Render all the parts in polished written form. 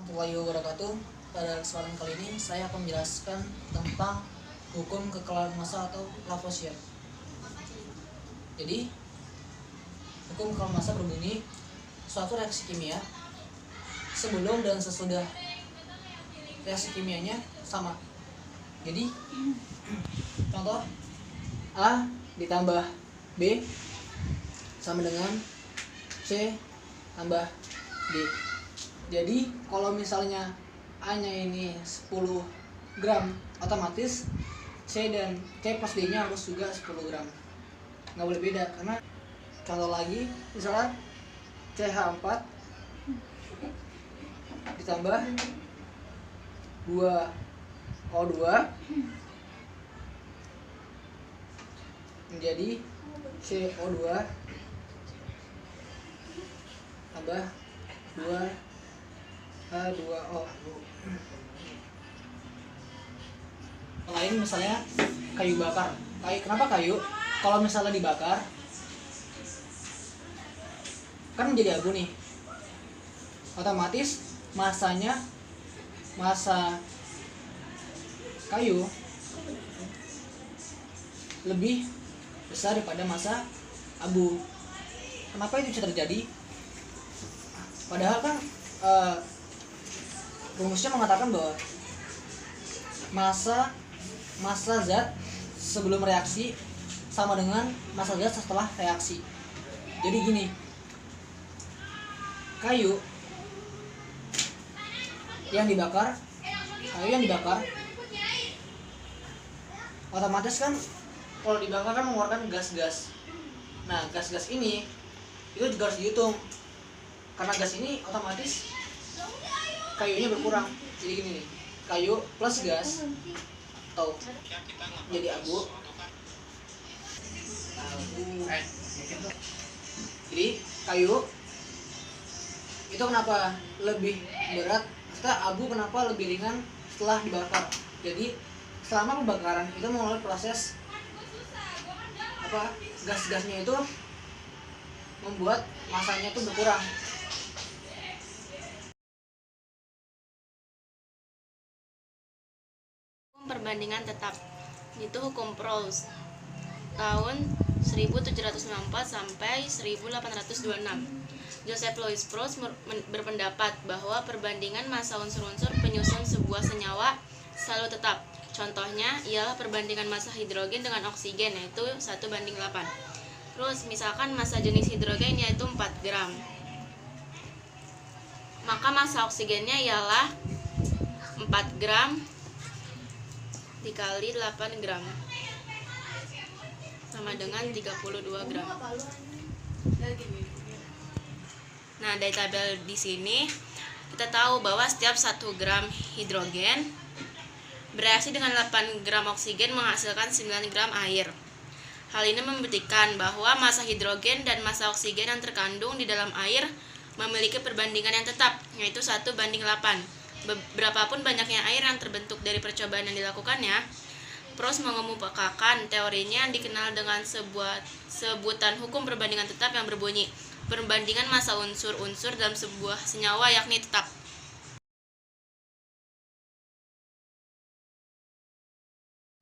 warahmatullahi wabarakatuh. Pada kesempatan kali ini saya akan menjelaskan tentang hukum kekalahan massa atau Lavoisier. Jadi, hukum kekalahan massa berbunyi suatu reaksi kimia sebelum dan sesudah reaksi kimianya sama. Jadi, contoh A ditambah B sama dengan C tambah D. Jadi kalau misalnya A-nya ini 10 gram, otomatis C dan C plus D-nya harus juga 10 gram. Nggak boleh beda, karena contoh lagi, misalnya CH4 ditambah 2O2 menjadi CO2 tambah 2H2O. Lain misalnya kayu bakar. Kenapa kayu? Kalau misalnya dibakar kan menjadi abu nih. Otomatis massa kayu lebih besar daripada massa abu. Kenapa itu bisa terjadi? Padahal kan rumusnya mengatakan bahwa massa zat sebelum reaksi sama dengan massa zat setelah reaksi. Jadi gini, kayu yang dibakar otomatis kan kalau dibakar kan mengeluarkan gas-gas. Nah, gas-gas ini itu juga harus dihitung, karena gas ini otomatis kayunya berkurang. Jadi gini nih, kayu plus gas atau jadi abu. Jadi kayu itu kenapa lebih berat? Maksudnya abu kenapa lebih ringan setelah dibakar? Jadi selama pembakaran itu melalui proses gas-gasnya itu membuat masanya itu berkurang. Perbandingan tetap itu hukum Proust tahun 1794 sampai 1826. Joseph Louis Proust berpendapat bahwa perbandingan massa unsur-unsur penyusun sebuah senyawa selalu tetap. Contohnya ialah perbandingan massa hidrogen dengan oksigen, yaitu 1:8. Terus misalkan massa jenis hidrogen yaitu 4 gram, maka massa oksigennya ialah 4 gram dikali 8 gram sama dengan 32 gram. Nah, dari tabel di sini kita tahu bahwa setiap 1 gram hidrogen bereaksi dengan 8 gram oksigen menghasilkan 9 gram air. Hal ini membuktikan bahwa massa hidrogen dan massa oksigen yang terkandung di dalam air memiliki perbandingan yang tetap, yaitu 1:8. Berapapun banyaknya air yang terbentuk dari percobaan yang dilakukannya, Proust mengemukakan teorinya yang dikenal dengan sebutan hukum perbandingan tetap yang berbunyi perbandingan massa unsur-unsur dalam sebuah senyawa yakni tetap.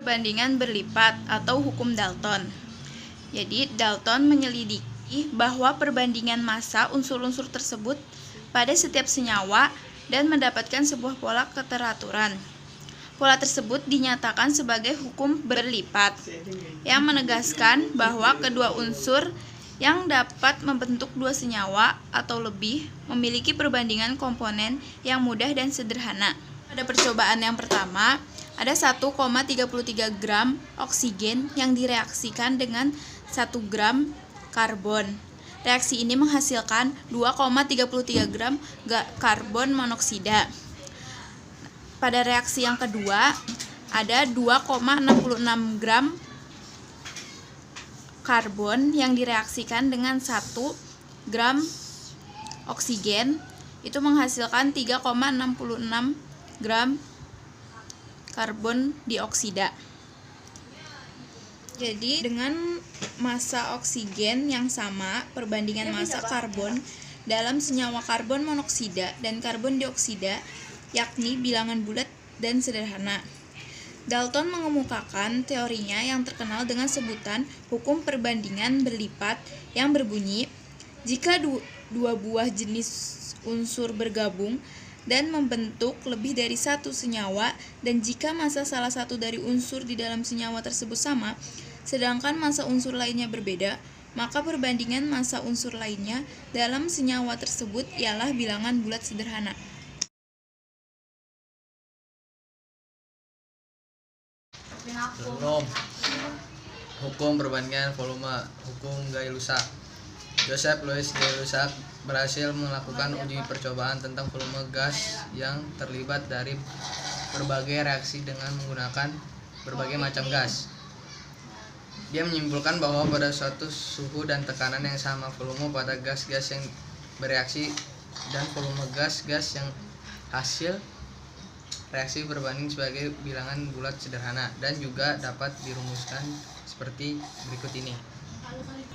Perbandingan berlipat atau hukum Dalton. Jadi Dalton menyelidiki bahwa perbandingan massa unsur-unsur tersebut pada setiap senyawa dan mendapatkan sebuah pola keteraturan. Pola tersebut dinyatakan sebagai hukum berlipat, yang menegaskan bahwa kedua unsur yang dapat membentuk dua senyawa atau lebih memiliki perbandingan komponen yang mudah dan sederhana. Pada percobaan yang pertama, ada 1,33 gram oksigen yang direaksikan dengan 1 gram karbon. Reaksi ini menghasilkan 2,33 gram karbon monoksida. Pada reaksi yang kedua, ada 2,66 gram karbon yang direaksikan dengan 1 gram oksigen, itu menghasilkan 3,66 gram karbon dioksida. Jadi dengan massa oksigen yang sama, perbandingan massa karbon dalam senyawa karbon monoksida dan karbon dioksida, yakni bilangan bulat dan sederhana. Dalton mengemukakan teorinya yang terkenal dengan sebutan hukum perbandingan berlipat yang berbunyi, jika dua buah jenis unsur bergabung dan membentuk lebih dari satu senyawa, dan jika massa salah satu dari unsur di dalam senyawa tersebut sama, sedangkan massa unsur lainnya berbeda, maka perbandingan massa unsur lainnya dalam senyawa tersebut ialah bilangan bulat sederhana. Belum. Hukum perbandingan volume, hukum Gay-Lussac. Joseph Louis Gay-Lussac berhasil melakukan uji percobaan tentang volume gas yang terlibat dari berbagai reaksi dengan menggunakan berbagai macam gas. Dia menyimpulkan bahwa pada suatu suhu dan tekanan yang sama, volume pada gas-gas yang bereaksi dan volume gas-gas yang hasil reaksi berbanding sebagai bilangan bulat sederhana, dan juga dapat dirumuskan seperti berikut ini.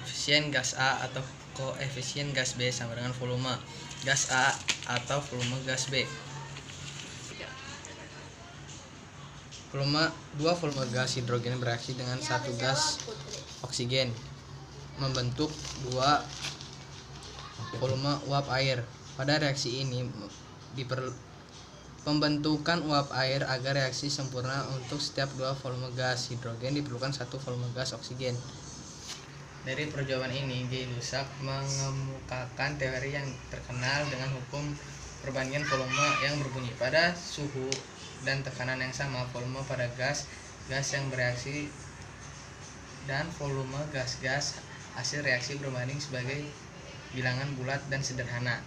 Koefisien gas A atau koefisien gas B sama dengan volume gas A atau volume gas B. Dua volume gas hidrogen bereaksi dengan satu gas oksigen membentuk dua volume uap air. Pada reaksi ini pembentukan uap air agar reaksi sempurna untuk setiap dua volume gas hidrogen diperlukan satu volume gas oksigen. Dari percobaan ini, Gay-Lussac mengemukakan teori yang terkenal dengan hukum perbandingan volume yang berbunyi, pada suhu dan tekanan yang sama, volume pada gas-gas yang bereaksi dan volume gas-gas hasil reaksi berbanding sebagai bilangan bulat dan sederhana.